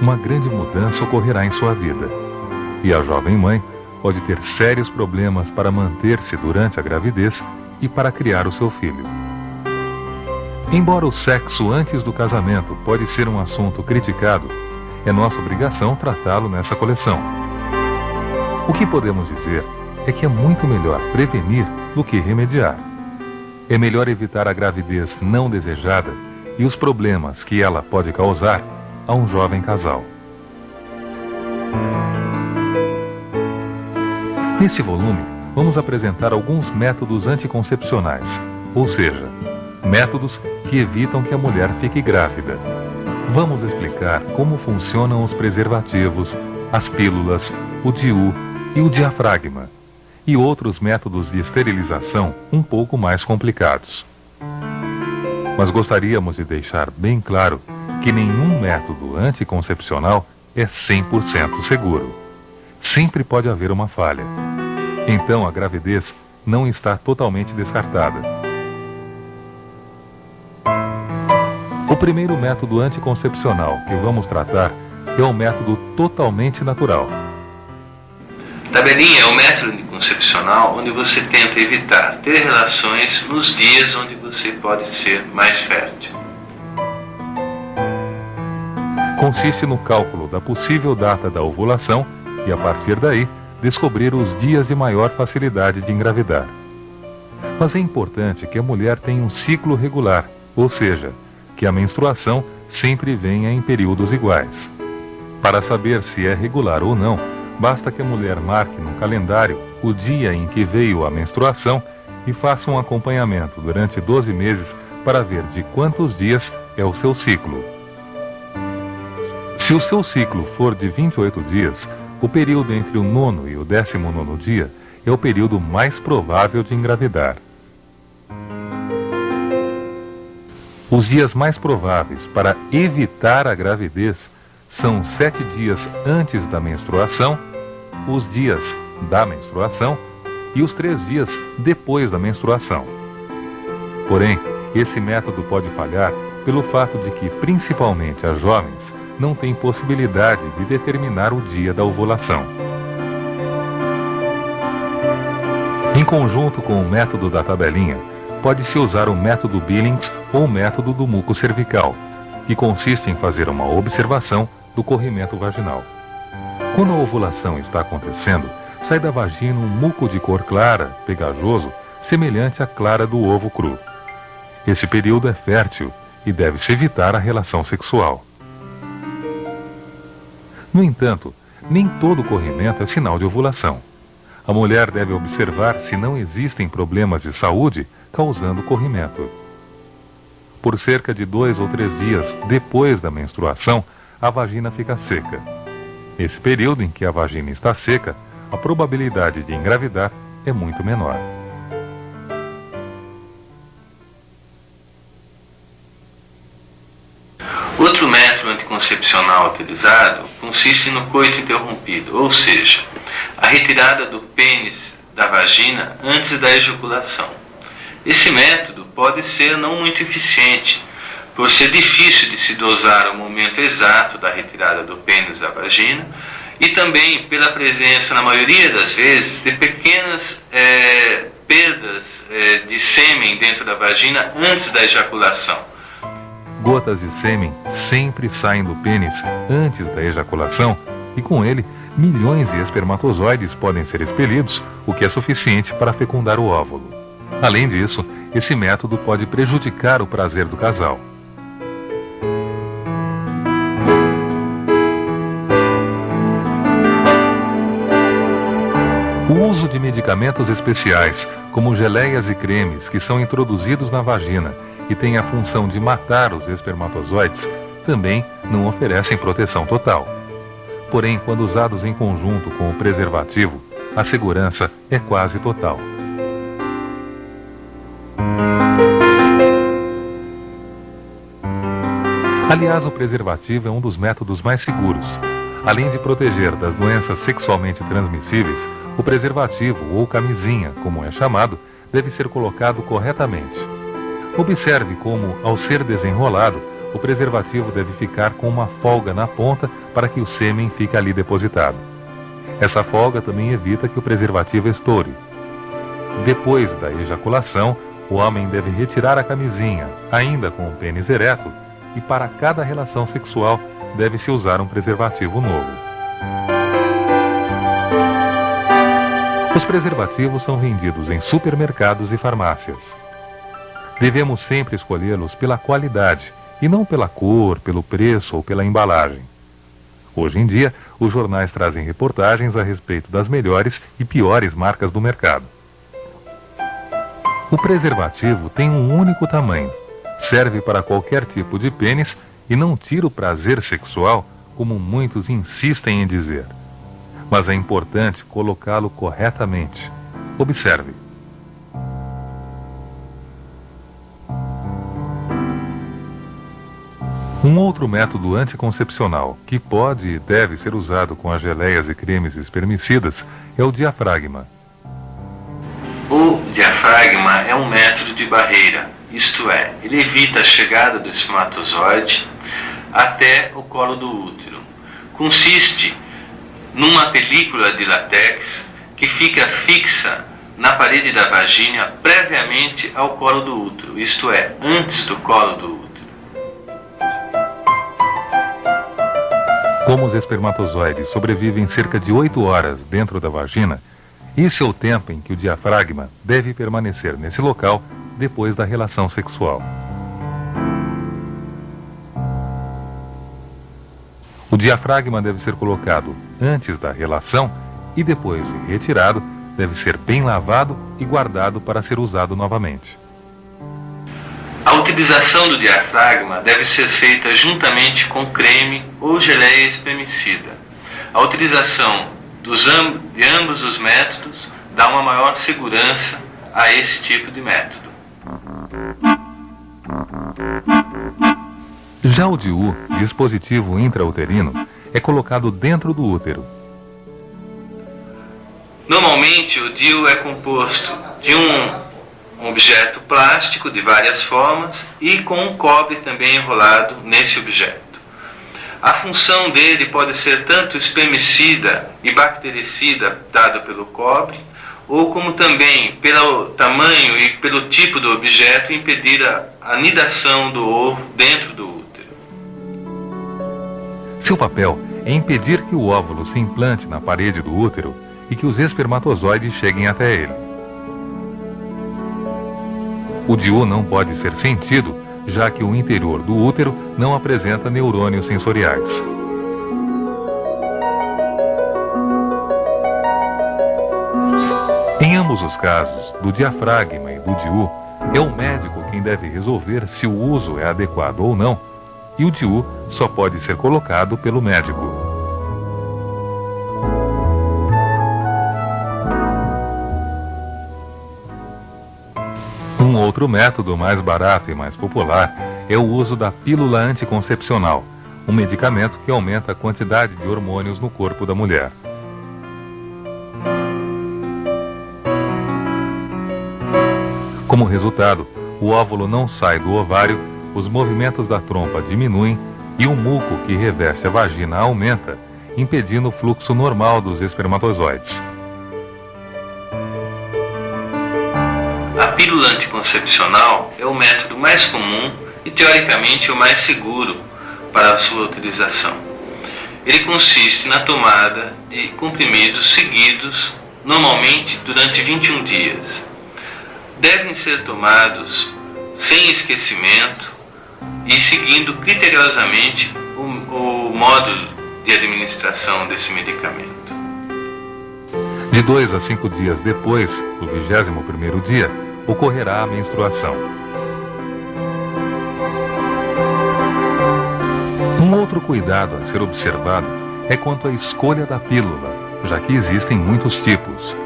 uma grande mudança ocorrerá em sua vida. E a jovem mãe pode ter sérios problemas para manter-se durante a gravidez e para criar o seu filho. Embora o sexo antes do casamento pode ser um assunto criticado, é nossa obrigação tratá-lo nessa coleção. O que podemos dizer é que é muito melhor prevenir do que remediar. É melhor evitar a gravidez não desejada e os problemas que ela pode causar a um jovem casal. Neste volume, vamos apresentar alguns métodos anticoncepcionais, ou seja, métodos que evitam que a mulher fique grávida. Vamos explicar como funcionam os preservativos, as pílulas, o DIU e o diafragma, e outros métodos de esterilização um pouco mais complicados. Mas gostaríamos de deixar bem claro que nenhum método anticoncepcional é 100% seguro. Sempre pode haver uma falha. Então a gravidez não está totalmente descartada. O primeiro método anticoncepcional que vamos tratar é o método totalmente natural. Tabelinha é um método anticoncepcional onde você tenta evitar ter relações nos dias onde você pode ser mais fértil. Consiste no cálculo da possível data da ovulação e, a partir daí, descobrir os dias de maior facilidade de engravidar. Mas é importante que a mulher tenha um ciclo regular, ou seja, que a menstruação sempre venha em períodos iguais. Para saber se é regular ou não, basta que a mulher marque no calendário o dia em que veio a menstruação e faça um acompanhamento durante 12 meses para ver de quantos dias é o seu ciclo. Se o seu ciclo for de 28 dias, o período entre o 9º e o 19º dia é o período mais provável de engravidar. Os dias mais prováveis para evitar a gravidez são 7 dias antes da menstruação, os dias da menstruação e os 3 dias depois da menstruação. Porém, esse método pode falhar pelo fato de que, principalmente as jovens, não têm possibilidade de determinar o dia da ovulação. Em conjunto com o método da tabelinha, pode-se usar o método Billings ou o método do muco cervical, que consiste em fazer uma observação do corrimento vaginal. Quando a ovulação está acontecendo, sai da vagina um muco de cor clara, pegajoso, semelhante à clara do ovo cru. Esse período é fértil e deve-se evitar a relação sexual. No entanto, nem todo corrimento é sinal de ovulação. A mulher deve observar se não existem problemas de saúde causando corrimento. Por cerca de 2 ou 3 dias depois da menstruação, a vagina fica seca. Nesse período em que a vagina está seca, a probabilidade de engravidar é muito menor. Outro método anticoncepcional utilizado consiste no coito interrompido, ou seja, a retirada do pênis da vagina antes da ejaculação. Esse método pode ser não muito eficiente, por ser difícil de se dosar o momento exato da retirada do pênis da vagina e também pela presença, na maioria das vezes, de pequenas perdas de sêmen dentro da vagina antes da ejaculação. Gotas de sêmen sempre saem do pênis antes da ejaculação e, com ele, milhões de espermatozoides podem ser expelidos, o que é suficiente para fecundar o óvulo. Além disso, esse método pode prejudicar o prazer do casal. O uso de medicamentos especiais, como geleias e cremes, que são introduzidos na vagina e têm a função de matar os espermatozoides, também não oferecem proteção total. Porém, quando usados em conjunto com o preservativo, a segurança é quase total. Aliás, o preservativo é um dos métodos mais seguros. Além de proteger das doenças sexualmente transmissíveis, o preservativo, ou camisinha, como é chamado, deve ser colocado corretamente. Observe como, ao ser desenrolado, o preservativo deve ficar com uma folga na ponta para que o sêmen fique ali depositado. Essa folga também evita que o preservativo estoure. Depois da ejaculação, o homem deve retirar a camisinha, ainda com o pênis ereto, e para cada relação sexual deve-se usar um preservativo novo. Os preservativos são vendidos em supermercados e farmácias. Devemos sempre escolhê-los pela qualidade e não pela cor, pelo preço ou pela embalagem. Hoje em dia, os jornais trazem reportagens a respeito das melhores e piores marcas do mercado. O preservativo tem um único tamanho, serve para qualquer tipo de pênis e não tira o prazer sexual, como muitos insistem em dizer. Mas é importante colocá-lo corretamente. Observe. Um outro método anticoncepcional que pode e deve ser usado com as geleias e cremes espermicidas é o diafragma. O diafragma é um método de barreira, isto é, ele evita a chegada do espermatozoide até o colo do útero. Consiste numa película de látex que fica fixa na parede da vagina previamente ao colo do útero, isto é, antes do colo do útero. Como os espermatozoides sobrevivem cerca de 8 horas dentro da vagina, esse é o tempo em que o diafragma deve permanecer nesse local depois da relação sexual. O diafragma deve ser colocado antes da relação e depois de retirado, deve ser bem lavado e guardado para ser usado novamente. A utilização do diafragma deve ser feita juntamente com creme ou geleia espermicida. A utilização de ambos os métodos dá uma maior segurança a esse tipo de método. Já o DIU, dispositivo intrauterino, é colocado dentro do útero. Normalmente o DIU é composto de um objeto plástico de várias formas e com um cobre também enrolado nesse objeto. A função dele pode ser tanto espermicida e bactericida dado pelo cobre, ou como também pelo tamanho e pelo tipo do objeto impedir a anidação do ovo dentro do útero. Seu papel é impedir que o óvulo se implante na parede do útero e que os espermatozoides cheguem até ele. O DIU não pode ser sentido, já que o interior do útero não apresenta neurônios sensoriais. Em ambos os casos, do diafragma e do DIU, é o médico quem deve resolver se o uso é adequado ou não, e o DIU só pode ser colocado pelo médico. Um outro método mais barato e mais popular é o uso da pílula anticoncepcional, um medicamento que aumenta a quantidade de hormônios no corpo da mulher. Como resultado, o óvulo não sai do ovário, os movimentos da trompa diminuem e o muco que reveste a vagina aumenta, impedindo o fluxo normal dos espermatozoides. A pílula anticoncepcional é o método mais comum e, teoricamente, o mais seguro para a sua utilização. Ele consiste na tomada de comprimidos seguidos, normalmente durante 21 dias. Devem ser tomados sem esquecimento e seguindo criteriosamente o modo de administração desse medicamento. De 2 a 5 dias depois do 21º dia, ocorrerá a menstruação. Um outro cuidado a ser observado é quanto à escolha da pílula, já que existem muitos tipos.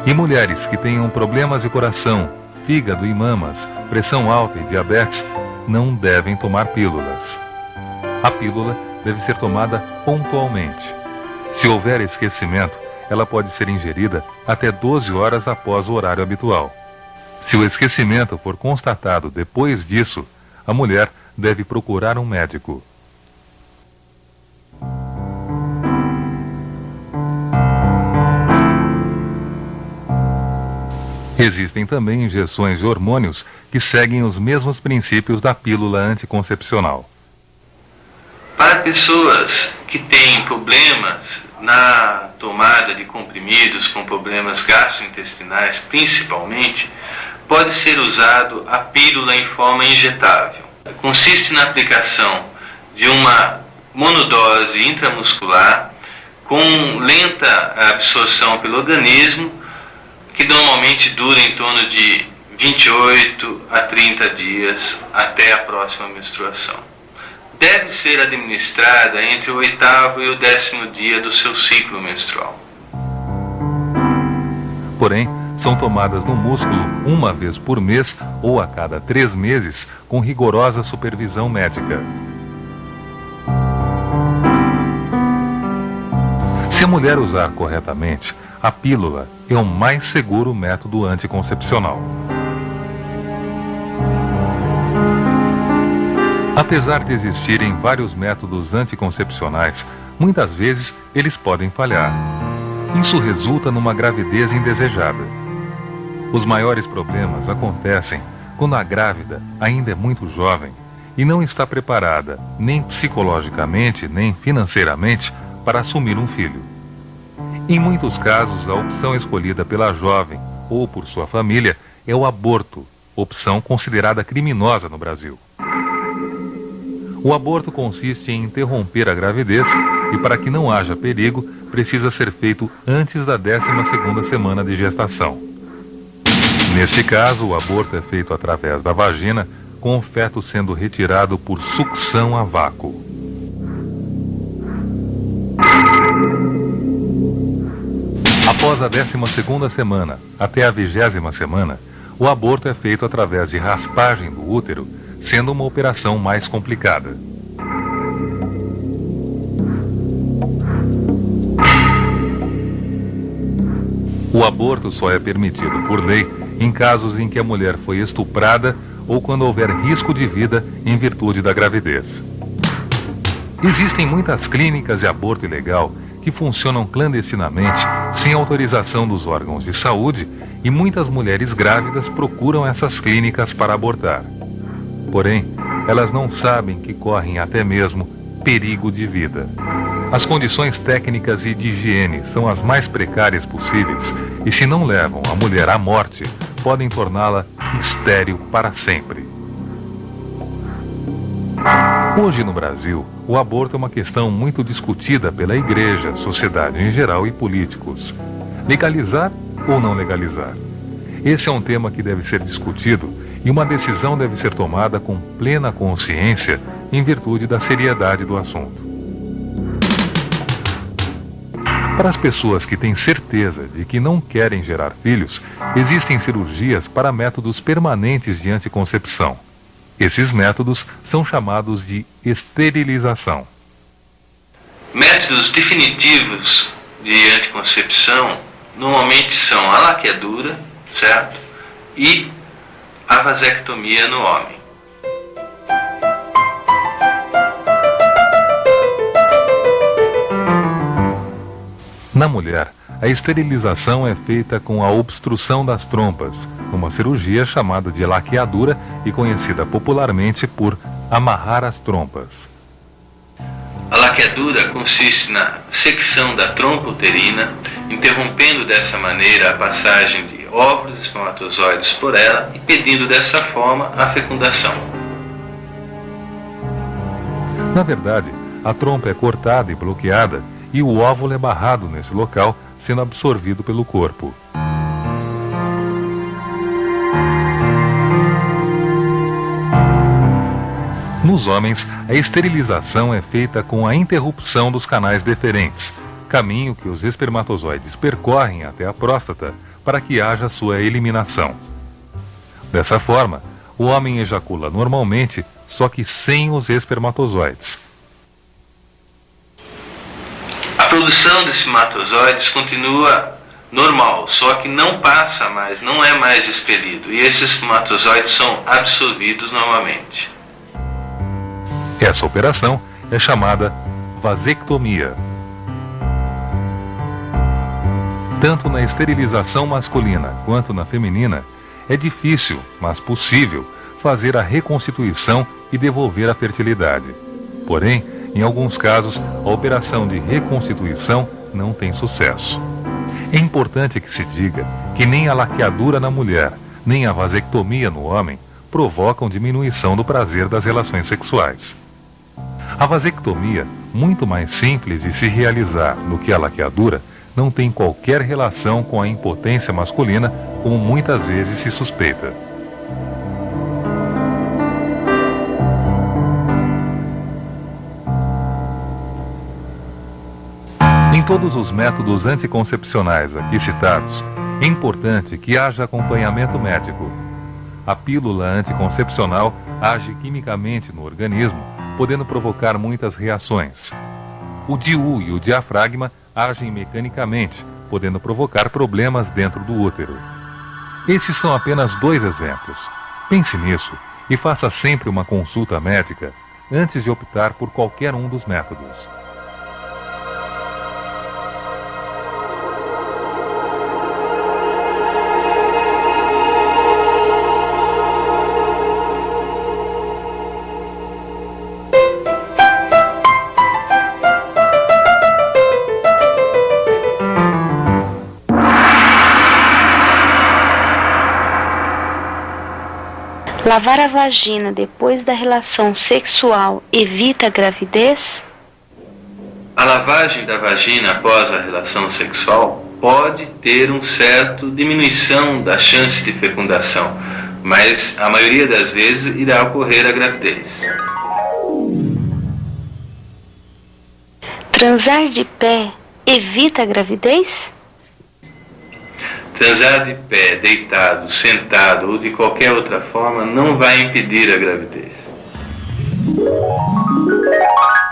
E mulheres que tenham problemas de coração, fígado e mamas, pressão alta e diabetes, não devem tomar pílulas. A pílula deve ser tomada pontualmente. Se houver esquecimento, ela pode ser ingerida até 12 horas após o horário habitual. Se o esquecimento for constatado depois disso, a mulher deve procurar um médico. Existem também injeções de hormônios que seguem os mesmos princípios da pílula anticoncepcional. Para pessoas que têm problemas na tomada de comprimidos, com problemas gastrointestinais principalmente, pode ser usado a pílula em forma injetável. Consiste na aplicação de uma monodose intramuscular com lenta absorção pelo organismo, que normalmente dura em torno de 28 a 30 dias até a próxima menstruação. Deve ser administrada entre o 8º e o 10º dia do seu ciclo menstrual. Porém, são tomadas no músculo uma vez por mês ou a cada 3 meses, com rigorosa supervisão médica. Se a mulher usar corretamente, a pílula é o mais seguro método anticoncepcional. Apesar de existirem vários métodos anticoncepcionais, muitas vezes eles podem falhar. Isso resulta numa gravidez indesejada. Os maiores problemas acontecem quando a grávida ainda é muito jovem e não está preparada nem psicologicamente nem financeiramente para assumir um filho. Em muitos casos, a opção escolhida pela jovem ou por sua família é o aborto, opção considerada criminosa no Brasil. O aborto consiste em interromper a gravidez e, para que não haja perigo, precisa ser feito antes da 12ª semana de gestação. Neste caso, o aborto é feito através da vagina, com o feto sendo retirado por sucção a vácuo. Após a 12ª semana até a 20ª semana, o aborto é feito através de raspagem do útero, sendo uma operação mais complicada. O aborto só é permitido por lei em casos em que a mulher foi estuprada ou quando houver risco de vida em virtude da gravidez. Existem muitas clínicas de aborto ilegal que funcionam clandestinamente, sem autorização dos órgãos de saúde, e muitas mulheres grávidas procuram essas clínicas para abortar. Porém, elas não sabem que correm até mesmo perigo de vida. As condições técnicas e de higiene são as mais precárias possíveis e, se não levam a mulher à morte, podem torná-la estéril para sempre. Hoje no Brasil, o aborto é uma questão muito discutida pela igreja, sociedade em geral e políticos. Legalizar ou não legalizar? Esse é um tema que deve ser discutido e uma decisão deve ser tomada com plena consciência em virtude da seriedade do assunto. Para as pessoas que têm certeza de que não querem gerar filhos, existem cirurgias para métodos permanentes de anticoncepção. Esses métodos são chamados de esterilização. Métodos definitivos de anticoncepção normalmente são a laqueadura, certo? E a vasectomia no homem. Na mulher, a esterilização é feita com a obstrução das trompas, uma cirurgia chamada de laqueadura e conhecida popularmente por amarrar as trompas. A laqueadura consiste na secção da trompa uterina, interrompendo dessa maneira a passagem de óvulos e espermatozoides por ela e impedindo dessa forma a fecundação. Na verdade, a trompa é cortada e bloqueada e o óvulo é barrado nesse local, sendo absorvido pelo corpo. Nos homens, a esterilização é feita com a interrupção dos canais deferentes, caminho que os espermatozoides percorrem até a próstata para que haja sua eliminação. Dessa forma, o homem ejacula normalmente, só que sem os espermatozoides. A produção de espermatozoides continua normal, só que não passa mais, não é mais expelido, e esses espermatozoides são absorvidos novamente. Essa operação é chamada vasectomia. Tanto na esterilização masculina quanto na feminina, é difícil, mas possível, fazer a reconstituição e devolver a fertilidade. Porém, em alguns casos, a operação de reconstituição não tem sucesso. É importante que se diga que nem a laqueadura na mulher, nem a vasectomia no homem provocam diminuição do prazer das relações sexuais. A vasectomia, muito mais simples de se realizar do que a laqueadura, não tem qualquer relação com a impotência masculina, como muitas vezes se suspeita. Em todos os métodos anticoncepcionais aqui citados, é importante que haja acompanhamento médico. A pílula anticoncepcional age quimicamente no organismo, podendo provocar muitas reações. O DIU e o diafragma agem mecanicamente, podendo provocar problemas dentro do útero. Esses são apenas 2 exemplos. Pense nisso e faça sempre uma consulta médica antes de optar por qualquer um dos métodos. Lavar a vagina depois da relação sexual evita a gravidez? A lavagem da vagina após a relação sexual pode ter uma certa diminuição da chance de fecundação, mas a maioria das vezes irá ocorrer a gravidez. Transar de pé evita a gravidez? Transar de pé, deitado, sentado ou de qualquer outra forma não vai impedir a gravidez.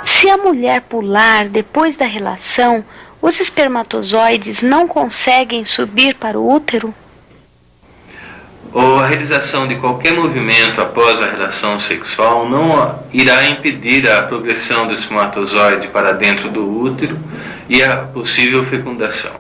Se a mulher pular depois da relação, os espermatozoides não conseguem subir para o útero? Ou a realização de qualquer movimento após a relação sexual não irá impedir a progressão do espermatozoide para dentro do útero e a possível fecundação.